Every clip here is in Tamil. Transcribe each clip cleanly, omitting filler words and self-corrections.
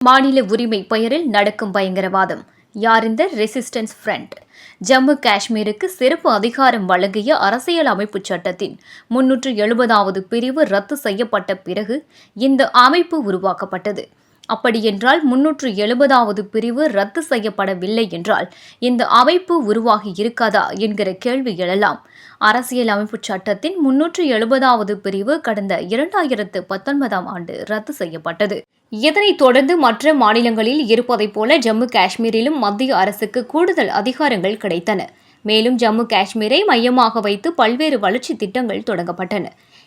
மாநில உரிமை பெயரில் நடக்கும் பயங்கரவாதம். யார் இந்த ரெசிஸ்டன்ஸ் ஃப்ரண்ட்? ஜம்மு காஷ்மீருக்கு சிறப்பு அதிகாரம் வழங்கிய அரசியல் அமைப்பு சட்டத்தின் 370வது பிரிவு ரத்து செய்யப்பட்ட பிறகு இந்த அமைப்பு உருவாக்கப்பட்டது. அப்படியென்றால் 370வது பிரிவு ரத்து செய்யப்படவில்லை என்றால் இந்த அமைப்பு உருவாகி இருக்காதா என்கிற கேள்வி எழலாம். அரசியல் அமைப்பு சட்டத்தின் 370வது பிரிவு கடந்த 2019ஆம் ஆண்டு ரத்து செய்யப்பட்டது. இதனைத் தொடர்ந்து மற்ற மாநிலங்களில் இருப்பதைப் போல ஜம்மு காஷ்மீரிலும் மத்திய அரசுக்கு கூடுதல் அதிகாரங்கள் கிடைத்தன. மேலும் ஜம்மு காஷ்மீரை மையமாக வைத்து பல்வேறு வளர்ச்சி திட்டங்கள் தொடங்கப்பட்டன.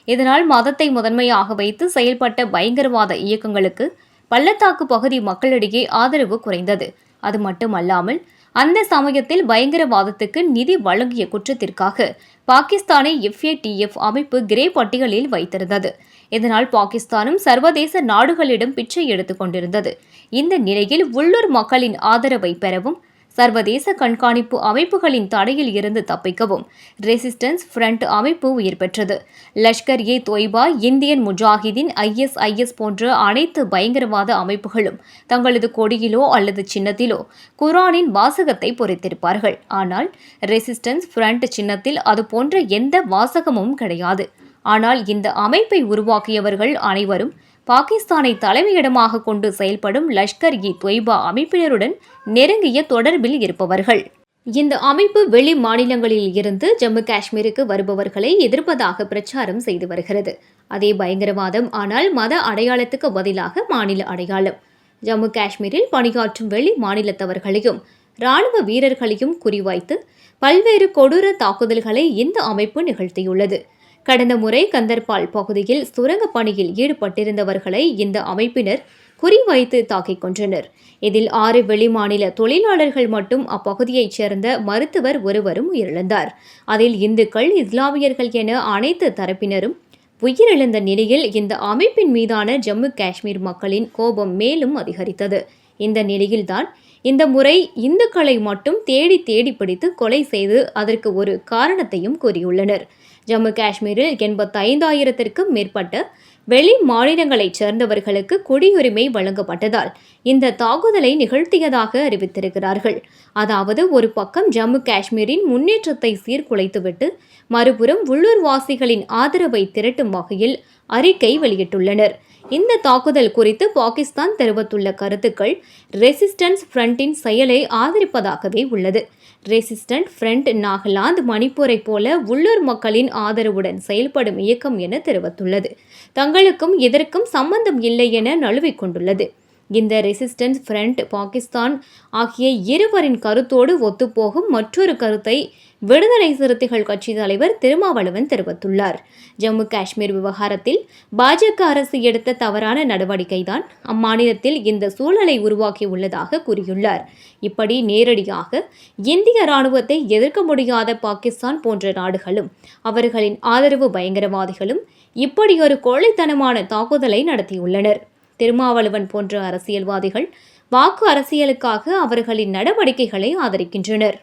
இதனால் மதத்தை முதன்மையாக வைத்து செயல்பட்ட பயங்கரவாத இயக்கங்களுக்கு பள்ளத்தாக்கு பகுதி மக்களிடையே ஆதரவு குறைந்தது. அது மட்டுமல்லாமல் அந்த சமயத்தில் பயங்கரவாதத்துக்கு நிதி வழங்கிய குற்றத்திற்காக பாகிஸ்தானை FATF அமைப்பு கிரே பட்டியலில் வைத்திருந்தது. இதனால் பாகிஸ்தானும் சர்வதேச நாடுகளிடம் பிச்சை எடுத்துக் கொண்டிருந்தது. இந்த நிலையில் உள்ளூர் மக்களின் ஆதரவை பெறவும் சர்வதேச கண்காணிப்பு அமைப்புகளின் தடையில் இருந்து தப்பிக்கவும் ரெசிஸ்டன்ஸ் ஃப்ரண்ட் அமைப்பு உயிர் பெற்றது. லஷ்கர்-இ-தொய்பா, இந்தியன் முஜாஹிதீன், ISIS போன்ற அனைத்து பயங்கரவாத அமைப்புகளும் தங்களது கொடியிலோ அல்லது சின்னத்திலோ குர்ஆனின் வாசகத்தை பொறித்திருப்பார்கள். ஆனால் ரெசிஸ்டன்ஸ் ஃப்ரண்ட் சின்னத்தில் அதுபோன்ற எந்த வாசகமும் கிடையாது. ஆனால் இந்த அமைப்பை உருவாக்கியவர்கள் அனைவரும் பாகிஸ்தானை தலைமையிடமாக கொண்டு செயல்படும் லஷ்கர்-இ-தொய்பா அமைப்பினருடன் நெருங்கிய தொடர்பில் இருப்பவர்கள். இந்த அமைப்பு வெளி மாநிலங்களில் இருந்து ஜம்மு காஷ்மீருக்கு வருபவர்களை எதிர்ப்பதாக பிரச்சாரம் செய்து வருகிறது. அதே பயங்கரவாதம், ஆனால் மத அடையாளத்துக்கு பதிலாக மாநில அடையாளம். ஜம்மு காஷ்மீரில் பணியாற்றும் வெளி மாநிலத்தவர்களையும் இராணுவ வீரர்களையும் குறிவைத்து பல்வேறு கொடூர தாக்குதல்களை இந்த அமைப்பு நிகழ்த்தியுள்ளது. கடந்த முறை கந்தர்பால் பகுதியில் சுரங்கப் பணியில் ஈடுபட்டிருந்தவர்களை இந்த அமைப்பினர் குறிவைத்து தாக்கிக் கொன்றனர். இதில் 6 வெளிமாநில தொழிலாளர்கள் மட்டும் அப்பகுதியைச் சேர்ந்த மருத்துவர் ஒருவரும் உயிரிழந்தார். அதில் இந்துக்கள், இஸ்லாமியர்கள் என அனைத்து தரப்பினரும் உயிரிழந்த நிலையில் இந்த அமைப்பின் மீதான ஜம்மு காஷ்மீர் மக்களின் கோபம் மேலும் அதிகரித்தது. இந்த நிலையில்தான் இந்த முறை இந்துக்களை மட்டும் தேடி தேடி பிடித்து கொலை செய்து அதற்கு ஒரு காரணத்தையும் கூறியுள்ளனர். ஜம்மு காஷ்மீரில் 85,000க்கும் மேற்பட்ட வெளி மாநிலங்களைச் சேர்ந்தவர்களுக்கு குடியுரிமை வழங்கப்பட்டதால் இந்த தாக்குதலை நிகழ்த்தியதாக அறிவித்திருக்கிறார்கள். அதாவது ஒரு பக்கம் ஜம்மு காஷ்மீரின் முன்னேற்றத்தை சீர்குலைத்துவிட்டு மறுபுறம் உள்ளூர்வாசிகளின் ஆதரவை திரட்டும் வகையில் அறிக்கை வெளியிட்டுள்ளனர். இந்த தாக்குதல் குறித்து பாகிஸ்தான் தெரிவித்துள்ள கருத்துக்கள் ரெசிஸ்டன்ஸ் ஃப்ரண்டின் செயலை ஆதரிப்பதாகவே உள்ளது. ரெசிஸ்டன்ட் ஃப்ரண்ட் நாகாலாந்து, மணிப்பூரை போல உள்ளூர் மக்களின் ஆதரவுடன் செயல்படும் இயக்கம் என தெரிவித்துள்ளது. தங்களுக்கும் இதற்கும் சம்பந்தம் இல்லை என நழுவிக்கொண்டுள்ளது. இந்த ரெசிஸ்டன்ஸ் ஃப்ரண்ட் பாகிஸ்தான் ஆகிய இருவரின் கருத்தோடு ஒத்துப்போகும் மற்றொரு கருத்தை விடுதலை சிறுத்தைகள் கட்சி தலைவர் திருமாவளவன் தெரிவித்துள்ளார். ஜம்மு காஷ்மீர் விவகாரத்தில் பாஜக அரசு எடுத்த தவறான நடவடிக்கைதான் அம்மாநிலத்தில் இந்த சூழலை உருவாக்கியுள்ளதாக கூறியுள்ளார். இப்படி நேரடியாக இந்திய இராணுவத்தை எதிர்க்க முடியாத பாகிஸ்தான் போன்ற நாடுகளும் அவர்களின் ஆதரவு பயங்கரவாதிகளும் இப்படியொரு கோழைத்தனமான தாக்குதலை நடத்தியுள்ளனர். திருமாவளவன் போன்ற அரசியல்வாதிகள் வாக்கு அரசியலுக்காக அவர்களின் நடவடிக்கைகளை ஆதரிக்கின்றனர்.